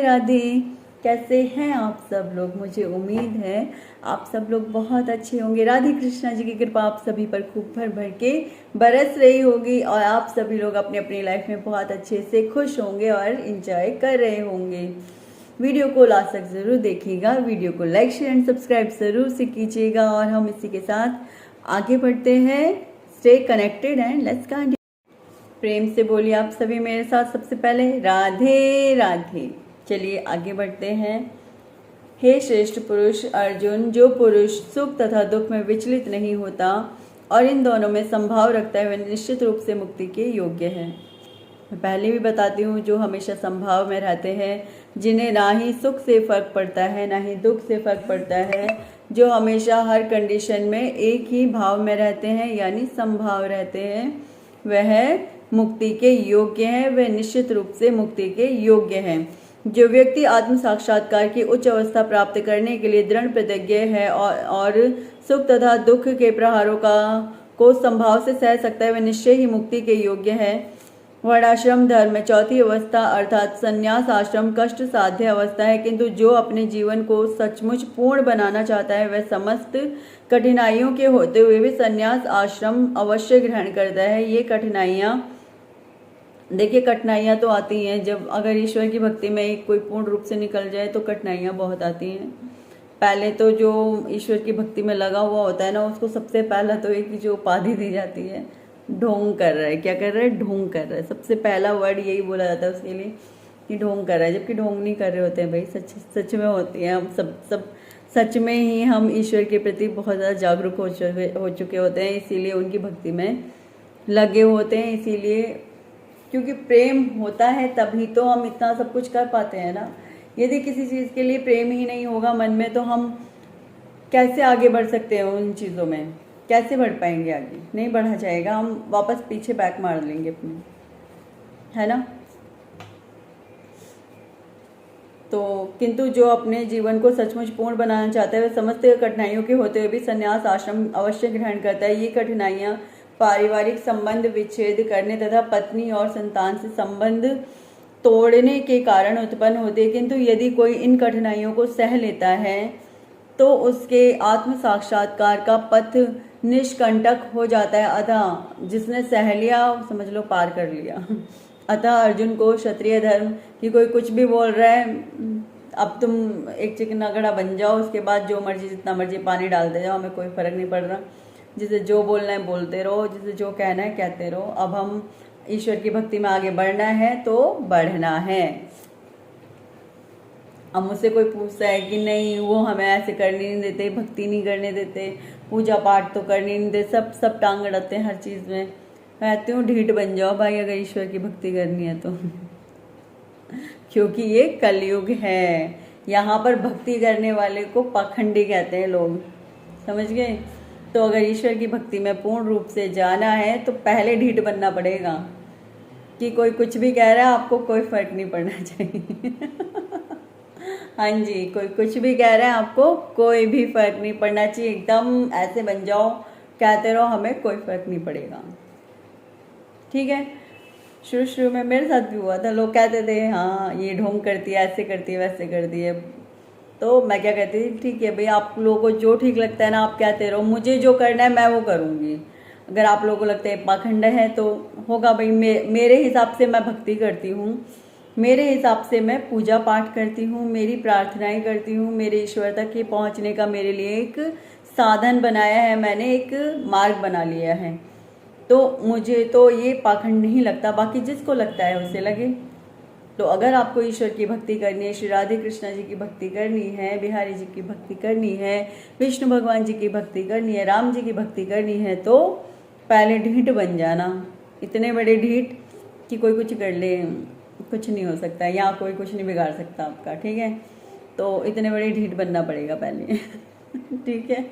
राधे। कैसे हैं आप सब लोग? मुझे उम्मीद है आप सब लोग बहुत अच्छे होंगे। राधे कृष्णा जी की कृपा आप सभी पर खूब भर भर के बरस रही होगी और आप सभी लोग अपनी अपनी लाइफ में बहुत अच्छे से खुश होंगे और इंजॉय कर रहे होंगे। वीडियो को लास्ट तक ज़रूर देखिएगा, वीडियो को लाइक शेयर एंड सब्सक्राइब ज़रूर से कीजिएगा और हम इसी के साथ आगे बढ़ते हैं। Stay connected and let's continue. प्रेम से बोलिए आप सभी मेरे साथ सबसे पहले राधे राधे। चलिए आगे बढ़ते हैं। हे श्रेष्ठ पुरुष अर्जुन, जो पुरुष सुख तथा दुख में विचलित नहीं होता और इन दोनों में संभाव रखता है वह निश्चित रूप से मुक्ति के योग्य है। मैं पहले भी बताती हूँ, जो हमेशा संभाव में रहते हैं, जिन्हें ना ही सुख से फर्क पड़ता है ना ही दुख से फर्क पड़ता है, जो हमेशा हर कंडीशन में एक ही भाव में रहते हैं यानी संभाव रहते हैं, वह मुक्ति के योग्य है, वह निश्चित रूप से मुक्ति के योग्य है। जो व्यक्ति आत्म साक्षात्कार की उच्च अवस्था प्राप्त करने के लिए दृढ़ प्रतिज्ञ है और सुख तथा दुख के प्रहारों को संभाव से सह सकता है, वह निश्चय ही मुक्ति के योग्य है। वर्णाश्रम धर्म में चौथी अवस्था अर्थात संन्यास आश्रम कष्ट साध्य अवस्था है, किंतु जो अपने जीवन को सचमुच पूर्ण बनाना चाहता है वह समस्त कठिनाइयों के होते हुए भी संन्यास आश्रम अवश्य ग्रहण करता है। ये कठिनाइयाँ, देखिए कठिनाइयाँ तो आती हैं, जब अगर ईश्वर की भक्ति में कोई पूर्ण रूप से निकल जाए तो कठिनाइयाँ बहुत आती हैं। पहले तो जो ईश्वर की भक्ति में लगा हुआ होता है ना, उसको सबसे पहला तो एक जो उपाधि दी जाती है, ढोंग कर रहा है। क्या कर रहा है? ढोंग कर रहा है। सबसे पहला वर्ड यही बोला जाता है उसके लिए कि ढोंग कर रहा है, जबकि ढोंग नहीं कर रहे होते हैं भाई, सच में होती है। हम सब सच में ही हम ईश्वर के प्रति बहुत ज़्यादा जागरूक हो चुके होते हैं, इसीलिए उनकी भक्ति में लगे होते हैं। इसीलिए क्योंकि प्रेम होता है तभी तो हम इतना सब कुछ कर पाते हैं ना। यदि किसी चीज़ के लिए प्रेम ही नहीं होगा मन में, तो हम कैसे आगे बढ़ सकते हैं? उन चीज़ों में कैसे बढ़ पाएंगे? आगे नहीं बढ़ा जाएगा, हम वापस पीछे बैक मार लेंगे अपने, है ना। तो किंतु जो अपने जीवन को सचमुच पूर्ण बनाना चाहता है वह समस्त कठिनाइयों के होते हुए भी संन्यास आश्रम अवश्य ग्रहण करता है। ये कठिनाइयाँ पारिवारिक संबंध विच्छेद करने तथा पत्नी और संतान से संबंध तोड़ने के कारण उत्पन्न होते हैं, किंतु यदि कोई इन कठिनाइयों को सह लेता है तो उसके आत्म साक्षात्कार का पथ निष्कंटक हो जाता है। अतः जिसने सह लिया समझ लो पार कर लिया। अतः अर्जुन को क्षत्रिय धर्म कि कोई कुछ भी बोल रहा है, अब तुम एक चिकना घड़ा बन जाओ, उसके बाद जो मर्जी जितना मर्जी पानी डालते जाओ, हमें कोई फर्क नहीं पड़ रहा। जिसे जो बोलना है बोलते रहो, जिसे जो कहना है कहते रहो। अब हम ईश्वर की भक्ति में आगे बढ़ना है तो बढ़ना है। अब मुझसे कोई पूछता है कि नहीं वो हमें ऐसे करने नहीं देते, भक्ति नहीं करने देते, पूजा पाठ तो करने नहीं देते, सब टांग अड़ाते हैं हर चीज़ में। कहती हूँ ढीठ बन जाओ भाई अगर ईश्वर की भक्ति करनी है तो। क्योंकि ये कलयुग है, यहाँ पर भक्ति करने वाले को पाखंडी कहते हैं लोग, समझ गए। तो अगर ईश्वर की भक्ति में पूर्ण रूप से जाना है तो पहले ढीठ बनना पड़ेगा कि कोई कुछ भी कह रहा है आपको कोई फर्क नहीं पड़ना चाहिए। हाँ जी, कोई कुछ भी कह रहा है आपको कोई भी फर्क नहीं पड़ना चाहिए। एकदम ऐसे बन जाओ, कहते रहो, हमें कोई फर्क नहीं पड़ेगा। ठीक है। शुरू में मेरे साथ भी हुआ था, लोग कहते थे हाँ ये ढोंग करती है, ऐसे करती है, वैसे करती है। तो मैं क्या कहती थी, ठीक है भाई, आप लोगों को जो ठीक लगता है ना आप कहते रहो, मुझे जो करना है मैं वो करूँगी। अगर आप लोगों को लगता है पाखंड है तो होगा भाई, मेरे हिसाब से मैं भक्ति करती हूँ, मेरे हिसाब से मैं पूजा पाठ करती हूँ, मेरी प्रार्थनाएं करती हूँ, मेरे ईश्वर तक के पहुँचने का मेरे लिए एक साधन बनाया है, मैंने एक मार्ग बना लिया है। तो मुझे तो ये पाखंड नहीं लगता, बाकी जिसको लगता है उसे लगे। तो अगर आपको ईश्वर की भक्ति करनी है, श्री राधे कृष्णा जी की भक्ति करनी है, बिहारी जी की भक्ति करनी है, विष्णु भगवान जी की भक्ति करनी है, राम जी की भक्ति करनी है, तो पहले ढीठ बन जाना। इतने बड़े ढीठ कि कोई कुछ कर ले, कुछ नहीं हो सकता, यहाँ कोई कुछ नहीं बिगाड़ सकता आपका। ठीक है, तो इतने बड़े ढीठ बनना पड़ेगा पहले। ठीक है,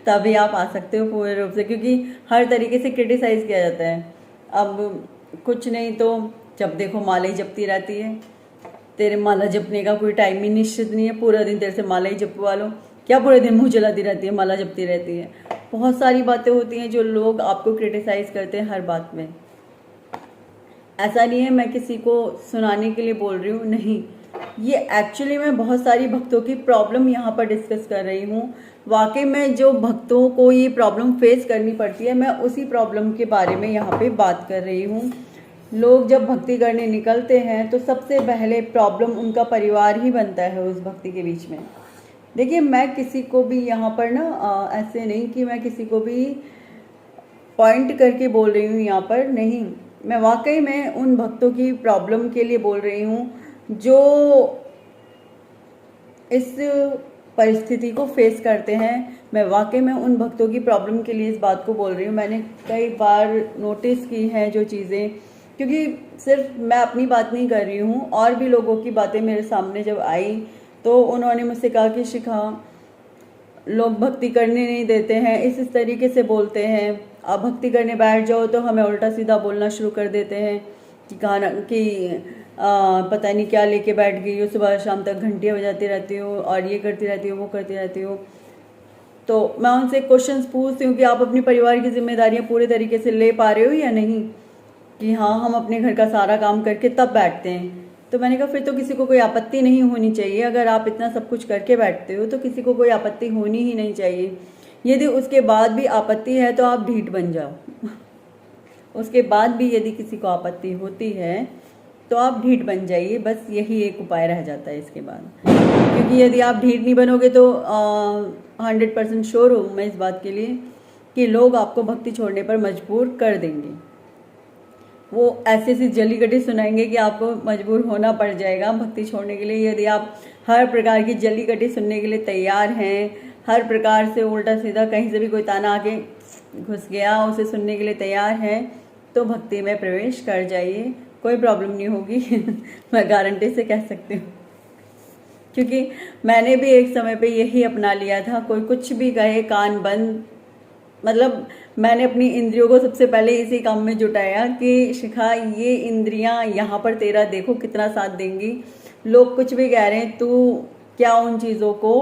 तभी आप आ सकते हो पूरे रूप से, क्योंकि हर तरीके से क्रिटिसाइज किया जाता है। अब कुछ नहीं तो जब देखो माला ही जपती रहती है, तेरे माला जपने का कोई टाइम ही निश्चित नहीं है, पूरा दिन तेरे से माला ही जपवा लो, क्या पूरे दिन मुँह जलाती रहती है, माला जपती रहती है। बहुत सारी बातें होती हैं जो लोग आपको क्रिटिसाइज करते हैं हर बात में। ऐसा नहीं है मैं किसी को सुनाने के लिए बोल रही हूँ, नहीं, ये एक्चुअली मैं बहुत सारी भक्तों की प्रॉब्लम यहाँ पर डिस्कस कर रही हूँ। वाकई में जो भक्तों को ये प्रॉब्लम फेस करनी पड़ती है, मैं उसी प्रॉब्लम के बारे में यहाँ पे बात कर रही हूँ। लोग जब भक्ति करने निकलते हैं तो सबसे पहले प्रॉब्लम उनका परिवार ही बनता है उस भक्ति के बीच में। देखिए, मैं किसी को भी यहाँ पर ना ऐसे नहीं कि मैं किसी को भी पॉइंट करके बोल रही हूँ, यहाँ पर नहीं, मैं वाकई में उन भक्तों की प्रॉब्लम के लिए बोल रही हूँ जो इस परिस्थिति को फेस करते हैं। मैं वाकई में उन भक्तों की प्रॉब्लम के लिए इस बात को बोल रही हूँ। मैंने कई बार नोटिस की हैं जो चीज़ें, क्योंकि सिर्फ मैं अपनी बात नहीं कर रही हूँ, और भी लोगों की बातें मेरे सामने जब आई तो उन्होंने मुझसे कहा कि शिखा, लोग भक्ति करने नहीं देते हैं, इस तरीके से बोलते हैं, आप भक्ति करने बैठ जाओ तो हमें उल्टा सीधा बोलना शुरू कर देते हैं कि खाना कि पता नहीं क्या लेके बैठ गई हो, सुबह शाम तक घंटियाँ बजाती रहती हो और ये करती रहती हो, वो करती रहती हो। तो मैं उनसे क्वेश्चंस पूछती हूँ कि आप अपने परिवार की जिम्मेदारियाँ पूरे तरीके से ले पा रहे हो या नहीं, कि हाँ हम अपने घर का सारा काम करके तब बैठते हैं। तो मैंने कहा फिर तो किसी को कोई आपत्ति नहीं होनी चाहिए। अगर आप इतना सब कुछ करके बैठते हो तो किसी को कोई आपत्ति होनी ही नहीं चाहिए। यदि उसके बाद भी आपत्ति है तो आप ढीठ बन जाओ। उसके बाद भी यदि किसी को आपत्ति होती है तो आप ढीठ बन जाइए, बस यही एक उपाय रह जाता है इसके बाद। क्योंकि यदि आप ढीठ नहीं बनोगे तो 100% श्योर हूँ मैं इस बात के लिए कि लोग आपको भक्ति छोड़ने पर मजबूर कर देंगे। वो ऐसी ऐसी जली कटी सुनाएंगे कि आपको मजबूर होना पड़ जाएगा भक्ति छोड़ने के लिए। यदि आप हर प्रकार की जली कटी सुनने के लिए तैयार हैं, हर प्रकार से उल्टा सीधा कहीं से भी कोई ताना आके घुस गया उसे सुनने के लिए तैयार हैं, तो भक्ति में प्रवेश कर जाइए, कोई प्रॉब्लम नहीं होगी। मैं गारंटी से कह सकती हूँ, क्योंकि मैंने भी एक समय पे यही अपना लिया था। कोई कुछ भी कहे कान बंद, मतलब मैंने अपनी इंद्रियों को सबसे पहले इसी काम में जुटाया कि शिखा, ये इंद्रियां यहाँ पर तेरा देखो कितना साथ देंगी। लोग कुछ भी कह रहे हैं, तू क्या उन चीज़ों को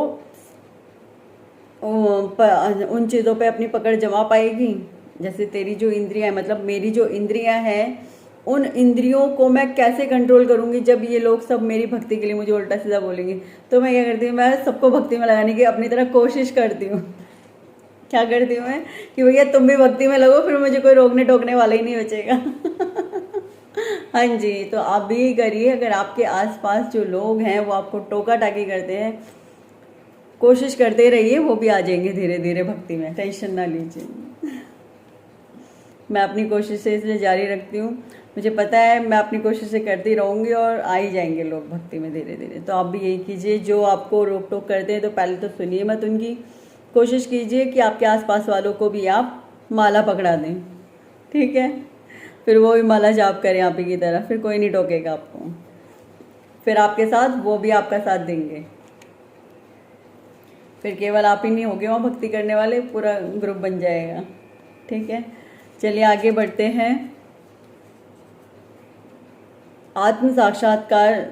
उन चीज़ों पे अपनी पकड़ जमा पाएगी। जैसे तेरी जो इंद्रियां, मतलब मेरी जो इंद्रियां हैं, उन इंद्रियों को मैं कैसे कंट्रोल करूंगी जब ये लोग सब मेरी भक्ति के लिए मुझे उल्टा सीधा बोलेंगे। तो मैं क्या करती हूँ, मैं सबको भक्ति में लगाने की अपनी तरह कोशिश करती हूँ। क्या करती हूँ मैं कि भैया तुम भी भक्ति में लगो, फिर मुझे कोई रोकने टोकने वाला ही नहीं बचेगा। हाँ जी, तो आप भी यही करिए। अगर आपके आसपास जो लोग हैं वो आपको टोका टाकी करते हैं, कोशिश करते रहिए, वो भी आ जाएंगे धीरे धीरे भक्ति में, टेंशन ना लीजिए। मैं अपनी कोशिश से इसलिए जारी रखती हूँ, मुझे पता है मैं अपनी कोशिश से करती रहूँगी और आ ही जाएंगे लोग भक्ति में धीरे धीरे। तो आप भी यही कीजिए। जो आपको रोक टोक करते हैं तो पहले तो सुनिए मत उनकी, कोशिश कीजिए कि आपके आसपास वालों को भी आप माला पकड़ा दें, ठीक है। फिर वो भी माला जाप करें आप ही की तरह, फिर कोई नहीं टोकेगा आपको, फिर आपके साथ वो भी आपका साथ देंगे। फिर केवल आप ही नहीं होगे वहाँ भक्ति करने वाले, पूरा ग्रुप बन जाएगा, ठीक है। चलिए आगे बढ़ते हैं। आत्म साक्षात्कार,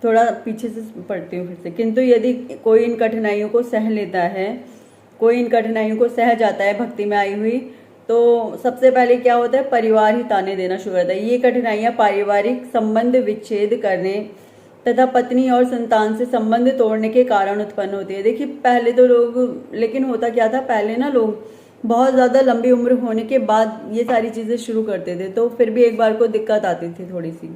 थोड़ा पीछे से पढ़ती हूँ फिर से। किंतु यदि कोई इन कठिनाइयों को सह लेता है, कोई इन कठिनाइयों को सह जाता है भक्ति में आई हुई, तो सबसे पहले क्या होता है, परिवार ही ताने देना शुरू करता है। ये कठिनाइयाँ पारिवारिक संबंध विच्छेद करने तथा पत्नी और संतान से संबंध तोड़ने के कारण उत्पन्न होती है। देखिए पहले तो लोग, लेकिन होता क्या था, पहले ना लोग बहुत ज़्यादा लंबी उम्र होने के बाद ये सारी चीज़ें शुरू करते थे, तो फिर भी एक बार को दिक्कत आती थी थोड़ी सी।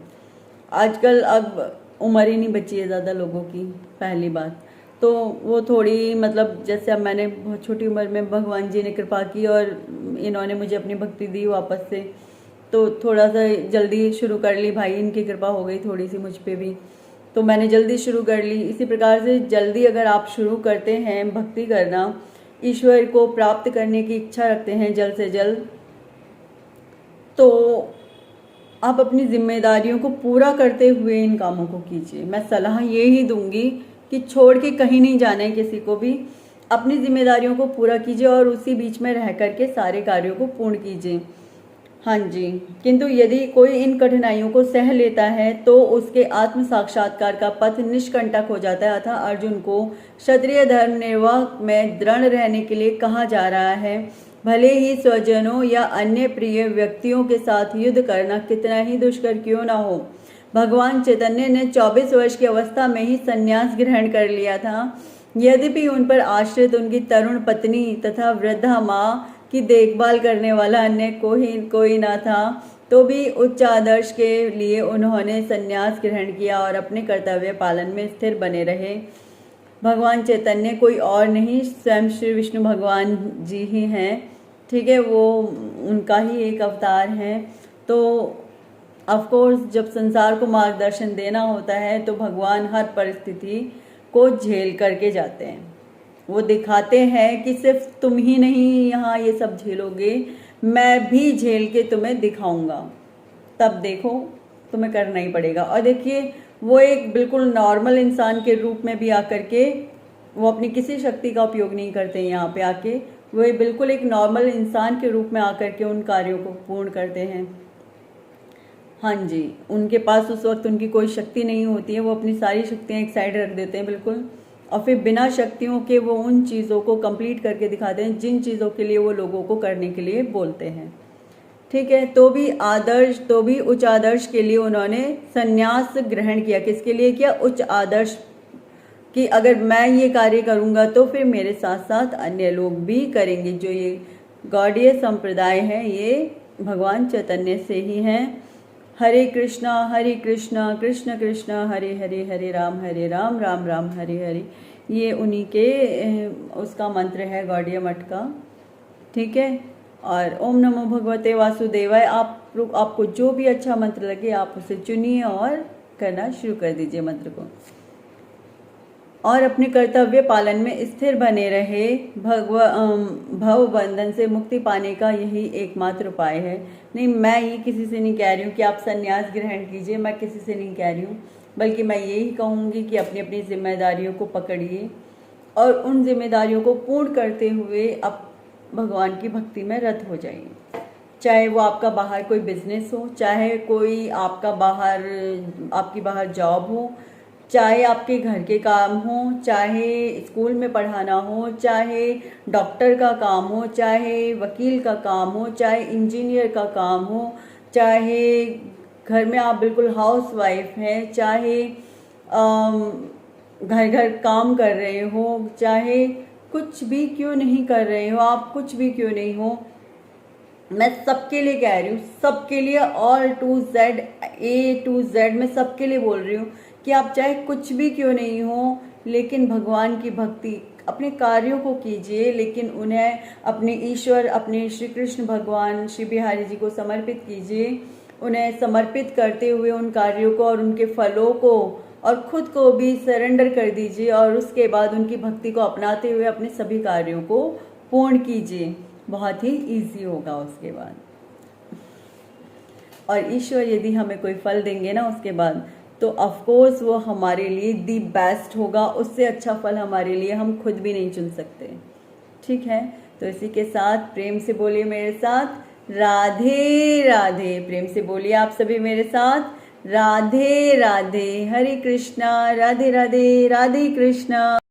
आजकल अब उम्र ही नहीं बची है ज़्यादा लोगों की, पहली बात तो वो थोड़ी, मतलब जैसे अब मैंने बहुत छोटी उम्र में भगवान जी ने कृपा की और इन्होंने मुझे अपनी भक्ति दी वापस से, तो थोड़ा सा जल्दी शुरू कर ली। भाई इनकी कृपा हो गई थोड़ी सी मुझ पे भी, तो मैंने जल्दी शुरू कर ली। इसी प्रकार से जल्दी अगर आप शुरू करते हैं भक्ति करना, ईश्वर को प्राप्त करने की इच्छा रखते हैं जल्द से जल्द, तो आप अपनी जिम्मेदारियों को पूरा करते हुए इन कामों को कीजिए। मैं सलाह ये ही दूंगी कि छोड़ के कहीं नहीं जाना है किसी को भी, अपनी जिम्मेदारियों को पूरा कीजिए और उसी बीच में रह करके सारे कार्यों को पूर्ण कीजिए। हाँ जी, किंतु यदि कोई इन कठिनाइयों को सह लेता है तो उसके आत्म साक्षात्कार का पथ निष्कंटक हो जाता है। अतः अर्जुन को क्षत्रिय धर्म निर्वाह में दृढ़ रहने के लिए कहा जा रहा है। भले ही स्वजनों या अन्य प्रिय व्यक्तियों के साथ युद्ध करना कितना ही दुष्कर क्यों ना हो, भगवान चैतन्य ने 24 वर्ष की अवस्था में ही संन्यास ग्रहण कर लिया था। यद्यपि उन पर आश्रित उनकी तरुण पत्नी तथा वृद्धा माँ की देखभाल करने वाला अन्य कोई न था, तो भी उच्च आदर्श के लिए उन्होंने संन्यास ग्रहण किया और अपने कर्तव्य पालन में स्थिर बने रहे। भगवान चैतन्य कोई और नहीं, स्वयं श्री विष्णु भगवान जी ही हैं। ठीक है, वो उनका ही एक अवतार है। तो ऑफ कोर्स जब संसार को मार्गदर्शन देना होता है तो भगवान हर परिस्थिति को झेल करके जाते हैं। वो दिखाते हैं कि सिर्फ तुम ही नहीं यहाँ ये सब झेलोगे, मैं भी झेल के तुम्हें दिखाऊंगा, तब देखो तुम्हें करना ही पड़ेगा। और देखिए, वो एक बिल्कुल नॉर्मल इंसान के रूप में भी आकर के, वो अपनी किसी शक्ति का उपयोग नहीं करते यहाँ पे आके, वो बिल्कुल एक नॉर्मल इंसान के रूप में आकर के उन कार्यों को पूर्ण करते हैं। हाँ जी, उनके पास उस वक्त उनकी कोई शक्ति नहीं होती है, वो अपनी सारी शक्तियाँ एक साइड रख देते हैं बिल्कुल, और फिर बिना शक्तियों के वो उन चीज़ों को कंप्लीट करके दिखाते हैं जिन चीज़ों के लिए वो लोगों को करने के लिए बोलते हैं। ठीक है, तो भी उच्च आदर्श के लिए उन्होंने संन्यास ग्रहण किया। किसके लिए किया? उच्च आदर्श, कि अगर मैं ये कार्य करूँगा तो फिर मेरे साथ साथ अन्य लोग भी करेंगे। जो ये गौड़ीय संप्रदाय है ये भगवान चैतन्य से ही हैं। हरे कृष्णा कृष्ण कृष्ण हरे हरे, हरे राम राम राम हरे हरे, ये उन्हीं के उसका मंत्र है गौड़ीय मठ का। ठीक है, और ओम नमो भगवते वासुदेवाय, आपको जो भी अच्छा मंत्र लगे आप उसे चुनिए और करना शुरू कर दीजिए मंत्र को, और अपने कर्तव्य पालन में स्थिर बने रहे। भव बंधन से मुक्ति पाने का यही एकमात्र उपाय है। नहीं, मैं ये किसी से नहीं कह रही हूँ कि आप संन्यास ग्रहण कीजिए, मैं किसी से नहीं कह रही हूँ, बल्कि मैं यही कहूँगी कि अपनी अपनी जिम्मेदारियों को पकड़िए और उन जिम्मेदारियों को पूर्ण करते हुए अब भगवान की भक्ति में रत हो जाइए। चाहे वो आपका बाहर कोई बिजनेस हो, चाहे कोई आपकी बाहर जॉब हो, चाहे आपके घर के काम हो, चाहे स्कूल में पढ़ाना हो, चाहे डॉक्टर का काम हो, चाहे वकील का काम हो, चाहे इंजीनियर का काम हो, चाहे घर में आप बिल्कुल हाउस वाइफ हैं, चाहे घर काम कर रहे हो, चाहे कुछ भी क्यों नहीं कर रहे हो, आप कुछ भी क्यों नहीं हो, मैं सबके लिए कह रही हूँ, सबके लिए, all to Z, A to Z, मैं सबके लिए बोल रही हूँ कि आप चाहे कुछ भी क्यों नहीं हो, लेकिन भगवान की भक्ति, अपने कार्यों को कीजिए, लेकिन उन्हें अपने ईश्वर, अपने श्री कृष्ण भगवान श्री बिहारी जी को समर्पित कीजिए। उन्हें समर्पित करते हुए उन कार्यों को और उनके फलों को और खुद को भी सरेंडर कर दीजिए, और उसके बाद उनकी भक्ति को अपनाते हुए अपने सभी कार्यों को पूर्ण कीजिए। बहुत ही इजी होगा उसके बाद। और ईश्वर यदि हमें कोई फल देंगे ना उसके बाद, तो ऑफ कोर्स वो हमारे लिए दी बेस्ट होगा। उससे अच्छा फल हमारे लिए हम खुद भी नहीं चुन सकते। ठीक है, तो इसी के साथ प्रेम से बोलिए मेरे साथ राधे राधे। प्रेम से बोलिए आप सभी मेरे साथ राधे राधे। हरे कृष्णा, राधे राधे, राधे कृष्णा।